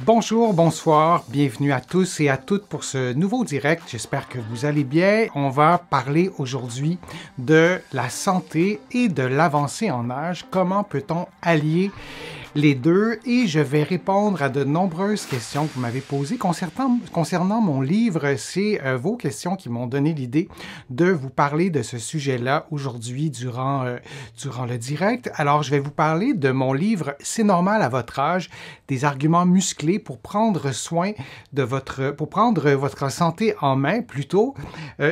Bonjour, bonsoir, bienvenue à tous et à toutes pour ce nouveau direct. J'espère que vous allez bien. On va parler aujourd'hui de la santé et de l'avancée en âge. Comment peut-on allier les deux? Et je vais répondre à de nombreuses questions que vous m'avez posées concernant mon livre. C'est vos questions qui m'ont donné l'idée de vous parler de ce sujet-là aujourd'hui durant le direct. Alors, je vais vous parler de mon livre « C'est normal à votre âge », des arguments musclés pour prendre soin de pour prendre votre santé en main, plutôt.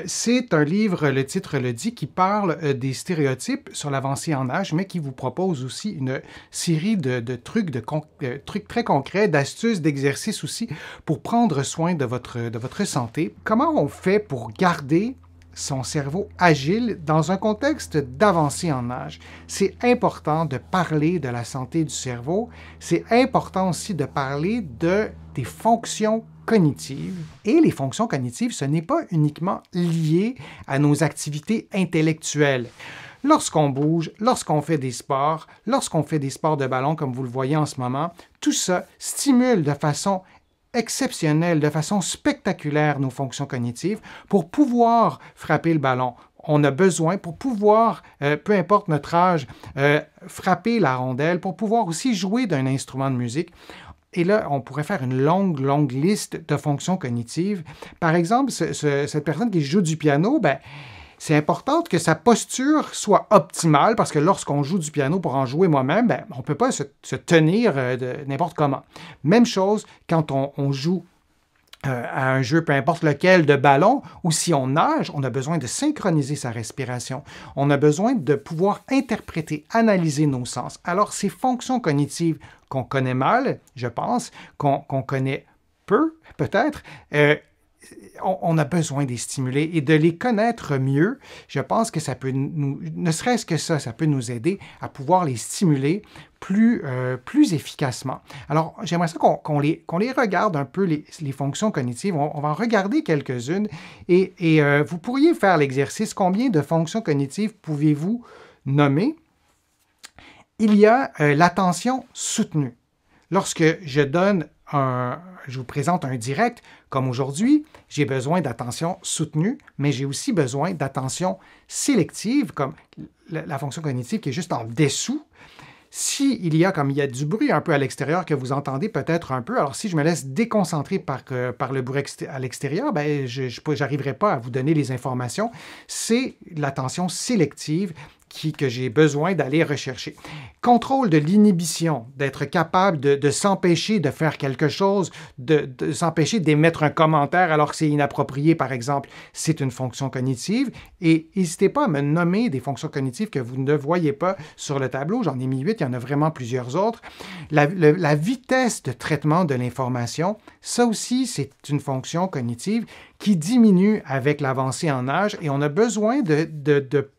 C'est un livre, le titre le dit, qui parle des stéréotypes sur l'avancée en âge, mais qui vous propose aussi une série de trucs, trucs très concrets, d'astuces, d'exercices aussi, pour prendre soin de votre santé. Comment on fait pour garder son cerveau agile dans un contexte d'avancée en âge? C'est important de parler de la santé du cerveau. C'est important aussi de parler des fonctions cognitives. Et les fonctions cognitives, ce n'est pas uniquement lié à nos activités intellectuelles. Lorsqu'on bouge, lorsqu'on fait des sports de ballon comme vous le voyez en ce moment, tout ça stimule de façon exceptionnelle, de façon spectaculaire nos fonctions cognitives pour pouvoir frapper le ballon. On a besoin, pour pouvoir, peu importe notre âge, frapper la rondelle, pour pouvoir aussi jouer d'un instrument de musique. Et là, on pourrait faire une longue liste de fonctions cognitives. Par exemple, cette personne qui joue du piano, c'est important que sa posture soit optimale parce que lorsqu'on joue du piano pour en jouer moi-même, on ne peut pas se tenir de n'importe comment. Même chose quand on joue à un jeu, peu importe lequel, de ballon, ou si on nage, on a besoin de synchroniser sa respiration. On a besoin de pouvoir interpréter, analyser nos sens. Alors, ces fonctions cognitives qu'on connaît mal, je pense, qu'on connaît peu, peut-être, on a besoin de les stimuler et de les connaître mieux. Je pense que ça peut ne serait-ce que ça peut nous aider à pouvoir les stimuler plus efficacement. Alors, j'aimerais ça qu'on les regarde un peu, les fonctions cognitives. On va en regarder quelques-unes et vous pourriez faire l'exercice. Combien de fonctions cognitives pouvez-vous nommer? Il y a l'attention soutenue. Lorsque je vous présente un direct, comme aujourd'hui, j'ai besoin d'attention soutenue, mais j'ai aussi besoin d'attention sélective, comme la fonction cognitive qui est juste en dessous. S'il y a du bruit un peu à l'extérieur que vous entendez peut-être un peu, alors si je me laisse déconcentrer par le bruit à l'extérieur, je n'arriverai pas à vous donner les informations. C'est l'attention sélective que j'ai besoin d'aller rechercher. Contrôle de l'inhibition, d'être capable de s'empêcher de faire quelque chose, de s'empêcher d'émettre un commentaire alors que c'est inapproprié, par exemple, c'est une fonction cognitive. Et n'hésitez pas à me nommer des fonctions cognitives que vous ne voyez pas sur le tableau. J'en ai mis 8, il y en a vraiment plusieurs autres. La vitesse de traitement de l'information, ça aussi, c'est une fonction cognitive qui diminue avec l'avancée en âge et on a besoin de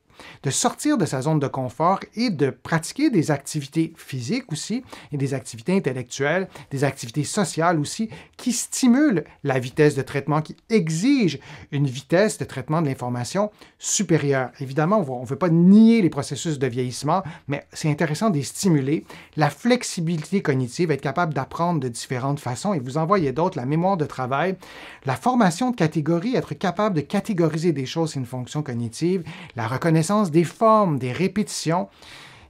sortir de sa zone de confort et de pratiquer des activités physiques aussi, et des activités intellectuelles, des activités sociales aussi, qui stimulent la vitesse de traitement, qui exigent une vitesse de traitement de l'information supérieure. Évidemment, on ne veut pas nier les processus de vieillissement, mais c'est intéressant de les stimuler. La flexibilité cognitive, être capable d'apprendre de différentes façons, et vous en voyez d'autres, la mémoire de travail, la formation de catégories, être capable de catégoriser des choses, c'est une fonction cognitive, la reconnaissance des formes, des répétitions.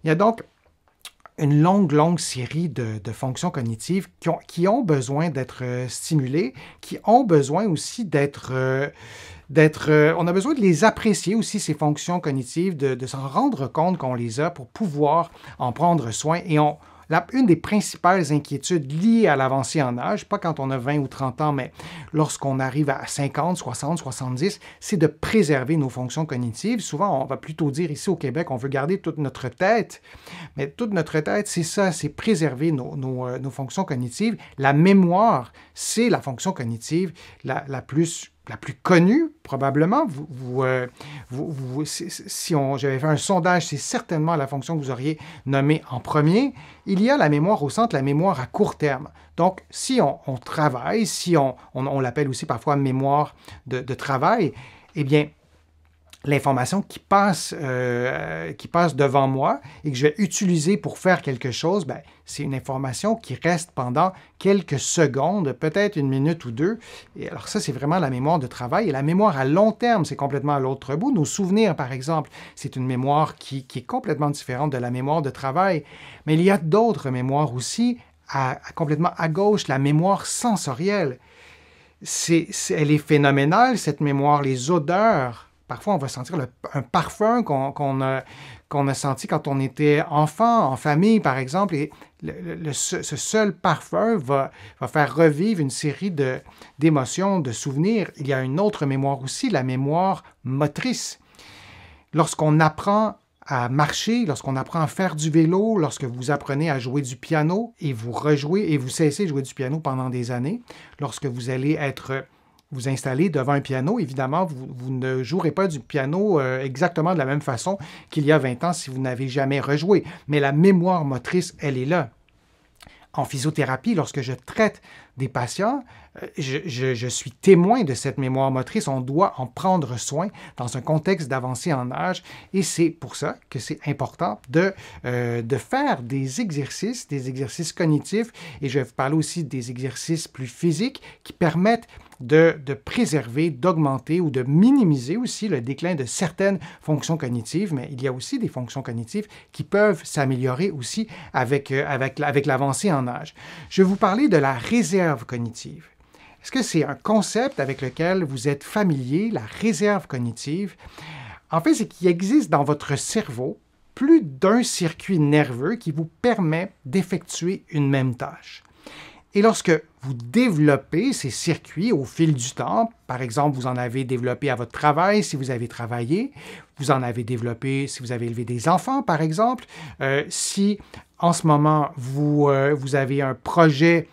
Il y a donc une longue série de fonctions cognitives qui ont besoin d'être stimulées, qui ont besoin aussi on a besoin de les apprécier aussi, ces fonctions cognitives, de s'en rendre compte qu'on les a pour pouvoir en prendre soin. Et une des principales inquiétudes liées à l'avancée en âge, pas quand on a 20 ou 30 ans, mais lorsqu'on arrive à 50, 60, 70, c'est de préserver nos fonctions cognitives. Souvent, on va plutôt dire ici au Québec, on veut garder toute notre tête, mais toute notre tête, c'est ça, c'est préserver nos fonctions cognitives. La mémoire, c'est la fonction cognitive la plus connue, probablement. Si j'avais fait un sondage, c'est certainement la fonction que vous auriez nommée en premier. Il y a la mémoire au centre, la mémoire à court terme. Donc, si on travaille, si on l'appelle aussi parfois mémoire de travail, eh bien, l'information qui passe devant moi et que je vais utiliser pour faire quelque chose, ben, c'est une information qui reste pendant quelques secondes, peut-être une minute ou deux. Et alors ça, c'est vraiment la mémoire de travail. Et la mémoire à long terme, c'est complètement à l'autre bout. Nos souvenirs, par exemple, c'est une mémoire qui est complètement différente de la mémoire de travail. Mais il y a d'autres mémoires aussi, complètement à gauche, la mémoire sensorielle. Elle est phénoménale, cette mémoire, les odeurs. Parfois, on va sentir un parfum qu'on a senti quand on était enfant, en famille, par exemple. Et ce seul parfum va faire revivre une série d'émotions, de souvenirs. Il y a une autre mémoire aussi, la mémoire motrice. Lorsqu'on apprend à marcher, lorsqu'on apprend à faire du vélo, lorsque vous apprenez à jouer du piano et vous rejouez et vous cessez de jouer du piano pendant des années, lorsque vous allez vous installer devant un piano, évidemment, vous ne jouerez pas du piano exactement de la même façon qu'il y a 20 ans si vous n'avez jamais rejoué. Mais la mémoire motrice, elle est là. En physiothérapie, lorsque je traite des patients, je suis témoin de cette mémoire motrice. On doit en prendre soin dans un contexte d'avancée en âge et c'est pour ça que c'est important de faire des exercices cognitifs et je vais vous parler aussi des exercices plus physiques qui permettent de préserver, d'augmenter ou de minimiser aussi le déclin de certaines fonctions cognitives, mais il y a aussi des fonctions cognitives qui peuvent s'améliorer aussi avec l'avancée en âge. Je vais vous parler de la réserve cognitive. Est-ce que c'est un concept avec lequel vous êtes familier, la réserve cognitive? En fait, c'est qu'il existe dans votre cerveau plus d'un circuit nerveux qui vous permet d'effectuer une même tâche. Et lorsque vous développez ces circuits au fil du temps, par exemple, vous en avez développé à votre travail si vous avez travaillé, vous en avez développé si vous avez élevé des enfants, par exemple, si en ce moment vous avez un projet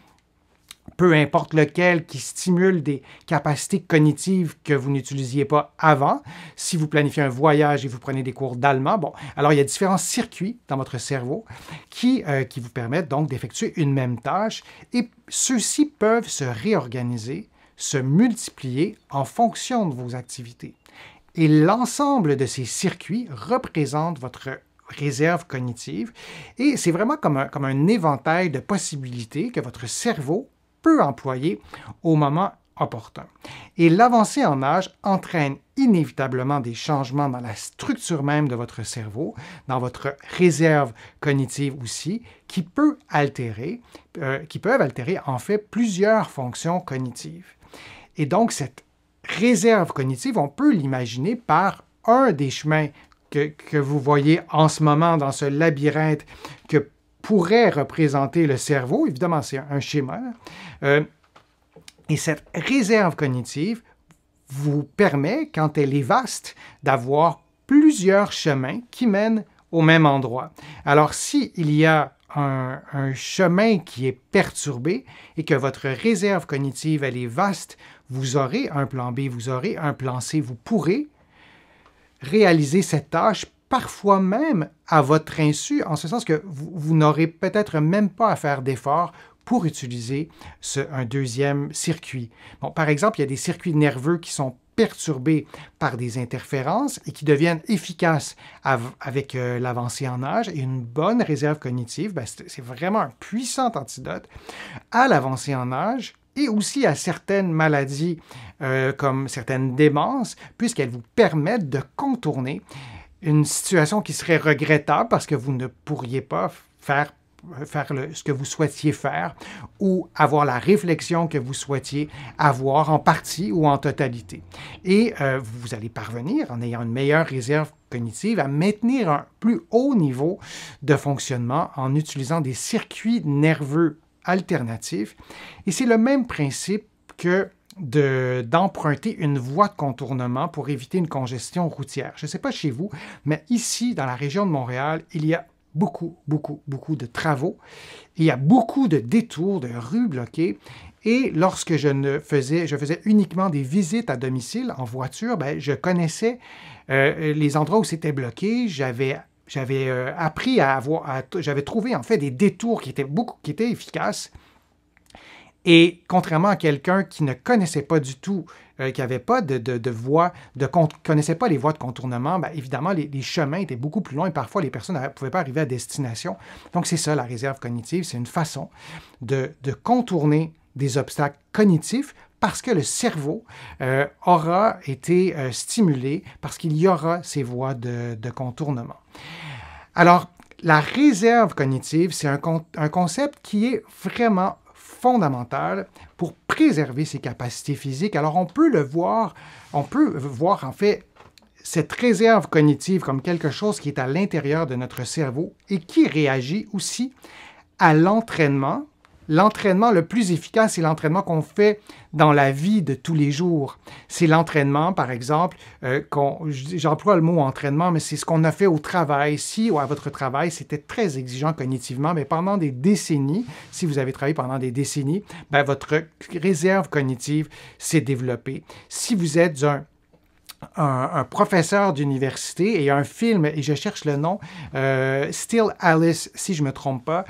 peu importe lequel, qui stimule des capacités cognitives que vous n'utilisiez pas avant. Si vous planifiez un voyage et vous prenez des cours d'allemand, bon, alors il y a différents circuits dans votre cerveau qui vous permettent donc d'effectuer une même tâche et ceux-ci peuvent se réorganiser, se multiplier en fonction de vos activités. Et l'ensemble de ces circuits représente votre réserve cognitive et c'est vraiment comme un éventail de possibilités que votre cerveau peut employer au moment opportun. Et l'avancée en âge entraîne inévitablement des changements dans la structure même de votre cerveau, dans votre réserve cognitive aussi, qui peuvent altérer en fait plusieurs fonctions cognitives. Et donc cette réserve cognitive, on peut l'imaginer par un des chemins que vous voyez en ce moment dans ce labyrinthe que pourrait représenter le cerveau. Évidemment, c'est un schéma. Et cette réserve cognitive vous permet, quand elle est vaste, d'avoir plusieurs chemins qui mènent au même endroit. Alors, s'il y a un chemin qui est perturbé et que votre réserve cognitive, elle est vaste, vous aurez un plan B, vous aurez un plan C, vous pourrez réaliser cette tâche parfois même à votre insu, en ce sens que vous n'aurez peut-être même pas à faire d'efforts pour utiliser un deuxième circuit. Bon, par exemple, il y a des circuits nerveux qui sont perturbés par des interférences et qui deviennent efficaces avec l'avancée en âge. Et une bonne réserve cognitive, ben, c'est vraiment un puissant antidote à l'avancée en âge et aussi à certaines maladies comme certaines démences, puisqu'elles vous permettent de contourner une situation qui serait regrettable parce que vous ne pourriez pas faire ce que vous souhaitiez faire ou avoir la réflexion que vous souhaitiez avoir en partie ou en totalité. Et vous allez parvenir, en ayant une meilleure réserve cognitive, à maintenir un plus haut niveau de fonctionnement en utilisant des circuits nerveux alternatifs. Et c'est le même principe que d'emprunter une voie de contournement pour éviter une congestion routière. Je ne sais pas chez vous, mais ici, dans la région de Montréal, il y a beaucoup de travaux. Il y a beaucoup de détours, de rues bloquées. Et lorsque je faisais uniquement des visites à domicile en voiture, ben, je connaissais les endroits où c'était bloqué. J'avais appris j'avais trouvé en fait des détours qui étaient efficaces. Et contrairement à quelqu'un qui ne connaissait pas du tout, qui n'avait pas de voie, connaissait pas les voies de contournement, bien, évidemment, les chemins étaient beaucoup plus longs et parfois les personnes ne pouvaient pas arriver à destination. Donc, c'est ça la réserve cognitive, c'est une façon de contourner des obstacles cognitifs parce que le cerveau aura été stimulé, parce qu'il y aura ces voies de contournement. Alors, la réserve cognitive, c'est un concept qui est vraiment fondamental pour préserver ses capacités physiques. Alors, on peut voir en fait cette réserve cognitive comme quelque chose qui est à l'intérieur de notre cerveau et qui réagit aussi à l'entraînement. L'entraînement le plus efficace, c'est l'entraînement qu'on fait dans la vie de tous les jours. C'est l'entraînement, par exemple, j'emploie le mot entraînement, mais c'est ce qu'on a fait au travail. Si à votre travail, c'était très exigeant cognitivement, mais pendant des décennies, si vous avez travaillé pendant des décennies, bien, votre réserve cognitive s'est développée. Si vous êtes un professeur d'université, et il y a un film, et je cherche le nom, Still Alice, si je ne me trompe pas,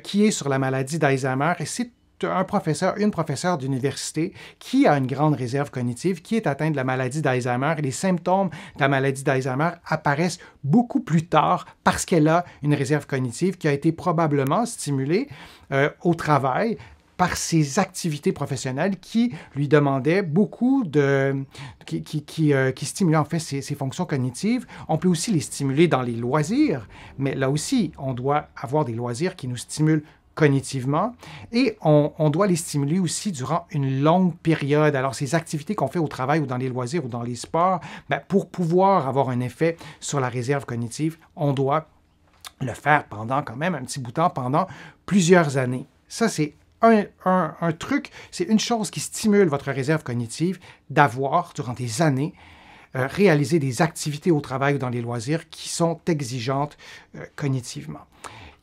qui est sur la maladie d'Alzheimer, et c'est une professeure d'université qui a une grande réserve cognitive, qui est atteinte de la maladie d'Alzheimer, et les symptômes de la maladie d'Alzheimer apparaissent beaucoup plus tard parce qu'elle a une réserve cognitive qui a été probablement stimulée au travail par ses activités professionnelles qui lui demandaient beaucoup qui stimulaient en fait ses fonctions cognitives. On peut aussi les stimuler dans les loisirs, mais là aussi, on doit avoir des loisirs qui nous stimulent cognitivement et on doit les stimuler aussi durant une longue période. Alors, ces activités qu'on fait au travail ou dans les loisirs ou dans les sports, bien, pour pouvoir avoir un effet sur la réserve cognitive, on doit le faire pendant quand même un petit bout de temps, pendant plusieurs années. Ça, c'est un truc, c'est une chose qui stimule votre réserve cognitive d'avoir, durant des années, réalisé des activités au travail ou dans les loisirs qui sont exigeantes cognitivement.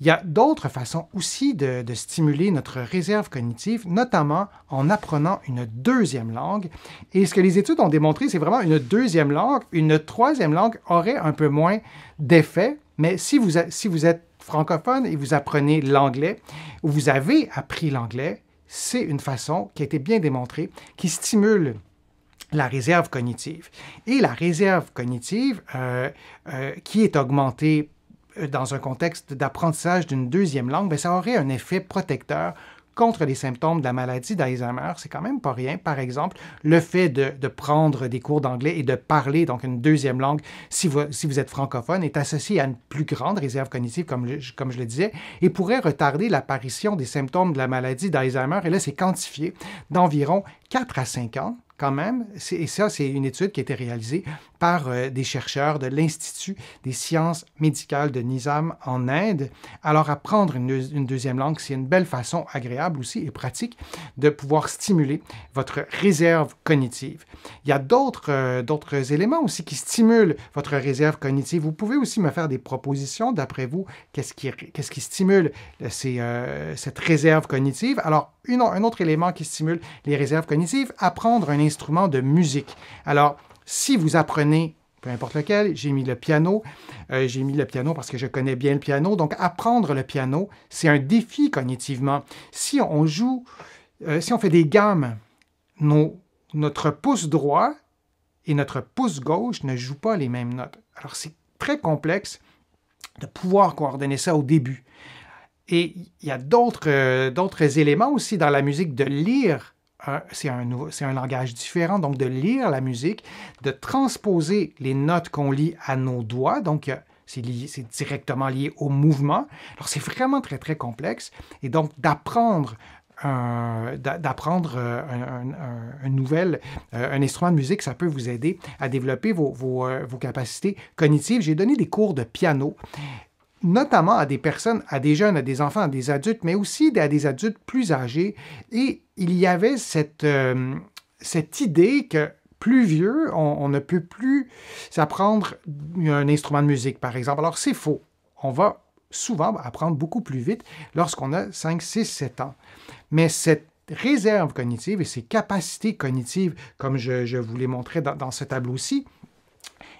Il y a d'autres façons aussi de stimuler notre réserve cognitive, notamment en apprenant une deuxième langue. Et ce que les études ont démontré, c'est vraiment une deuxième langue. Une troisième langue aurait un peu moins d'effet, mais si vous êtes francophone et vous apprenez l'anglais, ou vous avez appris l'anglais, c'est une façon qui a été bien démontrée, qui stimule la réserve cognitive. Et la réserve cognitive qui est augmentée dans un contexte d'apprentissage d'une deuxième langue, bien, ça aurait un effet protecteur contre les symptômes de la maladie d'Alzheimer. C'est quand même pas rien. Par exemple, le fait de prendre des cours d'anglais et de parler donc une deuxième langue, si vous êtes francophone, est associé à une plus grande réserve cognitive, comme je le disais, et pourrait retarder l'apparition des symptômes de la maladie d'Alzheimer. Et là, c'est quantifié d'environ 4 à 5 ans. Quand même, et ça, c'est une étude qui a été réalisée par des chercheurs de l'Institut des sciences médicales de Nizam en Inde. Alors, apprendre une deuxième langue, c'est une belle façon agréable aussi et pratique de pouvoir stimuler votre réserve cognitive. Il y a d'autres éléments aussi qui stimulent votre réserve cognitive. Vous pouvez aussi me faire des propositions. D'après vous, qu'est-ce qui stimule cette réserve cognitive? Alors, un autre élément qui stimule les réserves cognitives, apprendre un instrument de musique. Alors, si vous apprenez, peu importe lequel, j'ai mis le piano parce que je connais bien le piano, donc apprendre le piano, c'est un défi cognitivement. Si on fait des gammes, notre pouce droit et notre pouce gauche ne jouent pas les mêmes notes. Alors, c'est très complexe de pouvoir coordonner ça au début. Et il y a d'autres éléments aussi dans la musique, de lire. C'est un langage différent, donc de lire la musique, de transposer les notes qu'on lit à nos doigts, donc c'est directement lié au mouvement. Alors c'est vraiment très, très complexe, et donc d'apprendre un instrument de musique, ça peut vous aider à développer vos capacités cognitives. J'ai donné des cours de piano, notamment à des personnes, à des jeunes, à des enfants, à des adultes, mais aussi à des adultes plus âgés. Et il y avait cette idée que plus vieux, on ne peut plus apprendre un instrument de musique, par exemple. Alors, c'est faux. On va souvent apprendre beaucoup plus vite lorsqu'on a 5, 6, 7 ans. Mais cette réserve cognitive et ces capacités cognitives, comme je vous les montrais dans ce tableau-ci,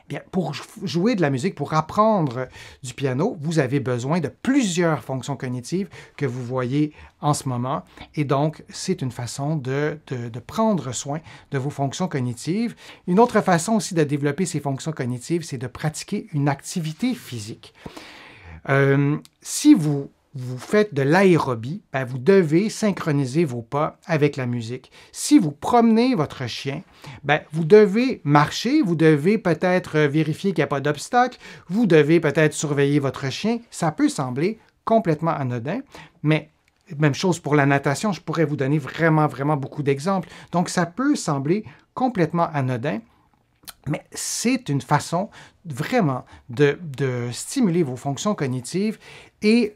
Bien, pour jouer de la musique, pour apprendre du piano, vous avez besoin de plusieurs fonctions cognitives que vous voyez en ce moment. Et donc, c'est une façon de prendre soin de vos fonctions cognitives. Une autre façon aussi de développer ces fonctions cognitives, c'est de pratiquer une activité physique. Si vous faites de l'aérobie, ben vous devez synchroniser vos pas avec la musique. Si vous promenez votre chien, ben vous devez marcher, vous devez peut-être vérifier qu'il n'y a pas d'obstacle, vous devez peut-être surveiller votre chien. Ça peut sembler complètement anodin, mais même chose pour la natation, je pourrais vous donner vraiment, vraiment beaucoup d'exemples. Donc, ça peut sembler complètement anodin, mais c'est une façon vraiment de stimuler vos fonctions cognitives et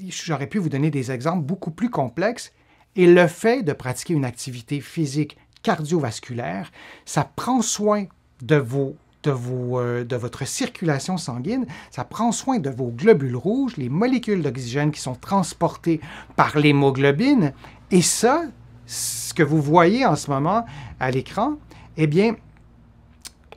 j'aurais pu vous donner des exemples beaucoup plus complexes. Et le fait de pratiquer une activité physique cardiovasculaire, ça prend soin de votre circulation sanguine, ça prend soin de vos globules rouges, les molécules d'oxygène qui sont transportées par l'hémoglobine. Et ça, ce que vous voyez en ce moment à l'écran, eh bien,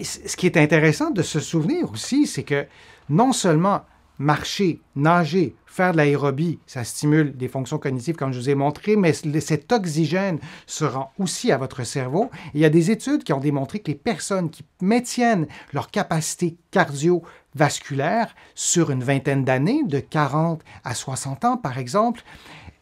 ce qui est intéressant de se souvenir aussi, c'est que non seulement marcher, nager, faire de l'aérobie, ça stimule des fonctions cognitives comme je vous ai montré, mais cet oxygène se rend aussi à votre cerveau. Et il y a des études qui ont démontré que les personnes qui maintiennent leur capacité cardiovasculaire sur une vingtaine d'années, de 40 à 60 ans par exemple,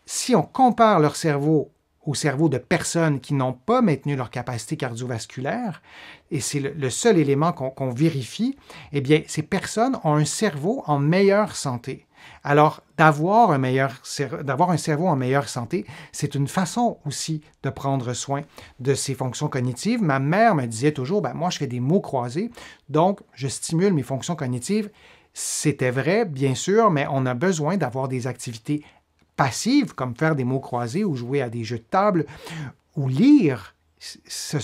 si on compare leur cerveau au cerveau de personnes qui n'ont pas maintenu leur capacité cardiovasculaire, et c'est le seul élément qu'on vérifie, eh bien, ces personnes ont un cerveau en meilleure santé. Alors, d'avoir un cerveau en meilleure santé, c'est une façon aussi de prendre soin de ses fonctions cognitives. Ma mère me disait toujours, ben, moi, je fais des mots croisés, donc je stimule mes fonctions cognitives. C'était vrai, bien sûr, mais on a besoin d'avoir des activités passives, comme faire des mots croisés ou jouer à des jeux de table ou lire. Ce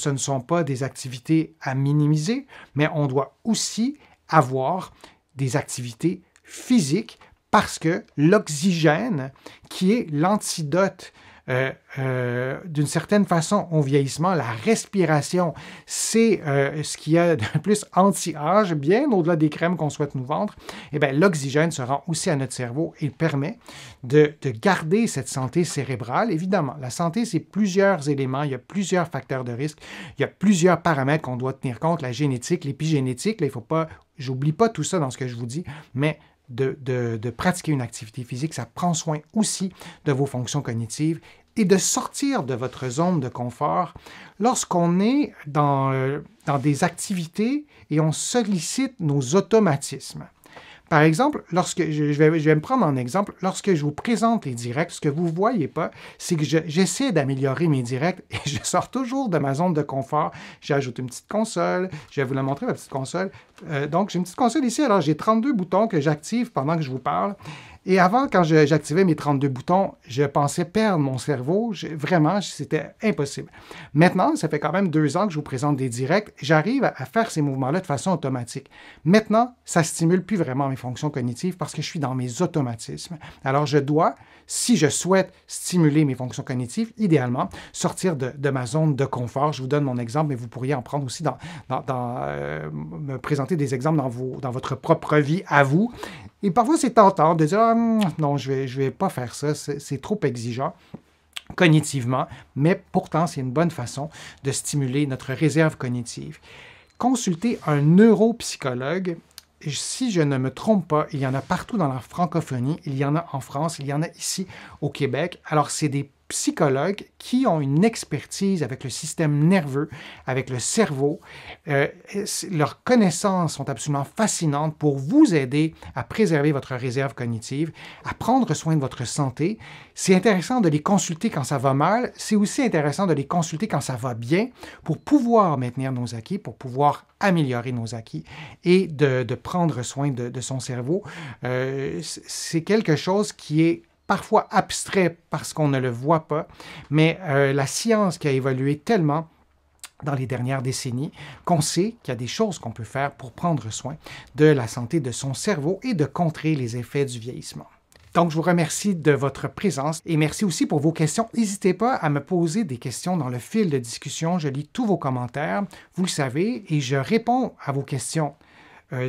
ne sont pas des activités à minimiser, mais on doit aussi avoir des activités physiques parce que l'oxygène, qui est l'antidote d'une certaine façon au vieillissement, la respiration, c'est ce qu'il y a de plus anti-âge, bien au-delà des crèmes qu'on souhaite nous vendre. Eh bien, l'oxygène se rend aussi à notre cerveau et permet de garder cette santé cérébrale. Évidemment, la santé, c'est plusieurs éléments, il y a plusieurs facteurs de risque, il y a plusieurs paramètres qu'on doit tenir compte, la génétique, l'épigénétique, là, il ne faut pas, j'oublie pas tout ça dans ce que je vous dis, mais de pratiquer une activité physique, ça prend soin aussi de vos fonctions cognitives et de sortir de votre zone de confort lorsqu'on est dans des activités et on sollicite nos automatismes. Par exemple, je vais me prendre en exemple, lorsque je vous présente les directs, ce que vous ne voyez pas, c'est que j'essaie d'améliorer mes directs et je sors toujours de ma zone de confort. J'ajoute une petite console, je vais vous la montrer, ma petite console. Donc, j'ai une petite console ici, alors j'ai 32 boutons que j'active pendant que je vous parle. Et avant, quand j'activais mes 32 boutons, je pensais perdre mon cerveau. Vraiment, c'était impossible. Maintenant, ça fait quand même 2 ans que je vous présente des directs. J'arrive à faire ces mouvements-là de façon automatique. Maintenant, ça ne stimule plus vraiment mes fonctions cognitives parce que je suis dans mes automatismes. Alors, je dois, si je souhaite stimuler mes fonctions cognitives, idéalement, sortir de ma zone de confort. Je vous donne mon exemple, mais vous pourriez en prendre aussi me présenter des exemples dans votre propre vie à vous. Et parfois, c'est tentant de dire « non, je vais pas faire ça, c'est trop exigeant » cognitivement, mais pourtant, c'est une bonne façon de stimuler notre réserve cognitive. Consultez un neuropsychologue. Si je ne me trompe pas, il y en a partout dans la francophonie, il y en a en France, il y en a ici au Québec. Alors, c'est des psychologues qui ont une expertise avec le système nerveux, avec le cerveau. Leurs connaissances sont absolument fascinantes pour vous aider à préserver votre réserve cognitive, à prendre soin de votre santé. C'est intéressant de les consulter quand ça va mal. C'est aussi intéressant de les consulter quand ça va bien pour pouvoir maintenir nos acquis, pour pouvoir améliorer nos acquis et de prendre soin de son cerveau. C'est quelque chose qui est parfois abstrait parce qu'on ne le voit pas, mais la science qui a évolué tellement dans les dernières décennies qu'on sait qu'il y a des choses qu'on peut faire pour prendre soin de la santé de son cerveau et de contrer les effets du vieillissement. Donc, je vous remercie de votre présence et merci aussi pour vos questions. N'hésitez pas à me poser des questions dans le fil de discussion. Je lis tous vos commentaires, vous le savez, et je réponds à vos questions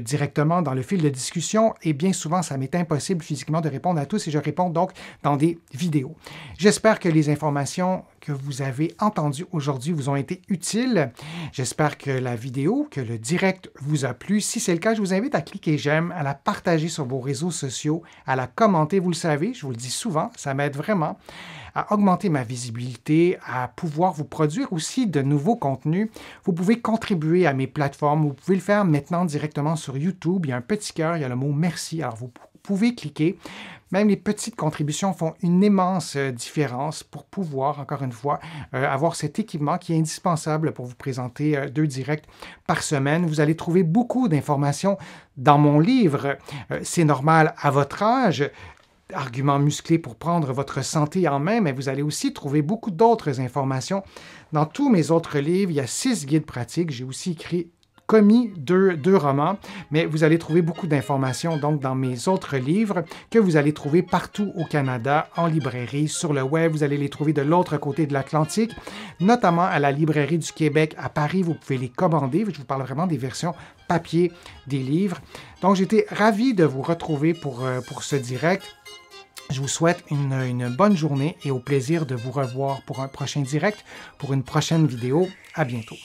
directement dans le fil de discussion. Et bien souvent, ça m'est impossible physiquement de répondre à tous et je réponds donc dans des vidéos. J'espère que les informations que vous avez entendues aujourd'hui vous ont été utiles. J'espère que la vidéo, que le direct vous a plu. Si c'est le cas, je vous invite à cliquer j'aime, à la partager sur vos réseaux sociaux, à la commenter. Vous le savez, je vous le dis souvent, ça m'aide vraiment à augmenter ma visibilité, à pouvoir vous produire aussi de nouveaux contenus. Vous pouvez contribuer à mes plateformes. Vous pouvez le faire maintenant directement sur YouTube. Il y a un petit cœur, il y a le mot « Merci ». Alors, vous pouvez cliquer. Même les petites contributions font une immense différence pour pouvoir, encore une fois, avoir cet équipement qui est indispensable pour vous présenter 2 directs par semaine. Vous allez trouver beaucoup d'informations dans mon livre « C'est normal à votre âge ». Arguments musclés pour prendre votre santé en main, mais vous allez aussi trouver beaucoup d'autres informations. Dans tous mes autres livres, il y a 6 guides pratiques. J'ai aussi commis deux romans, mais vous allez trouver beaucoup d'informations donc dans mes autres livres que vous allez trouver partout au Canada, en librairie, sur le web. Vous allez les trouver de l'autre côté de l'Atlantique, notamment à la Librairie du Québec à Paris. Vous pouvez les commander. Je vous parle vraiment des versions papier des livres. Donc, j'étais ravi de vous retrouver pour ce direct. Je vous souhaite une bonne journée et au plaisir de vous revoir pour un prochain direct, pour une prochaine vidéo. À bientôt.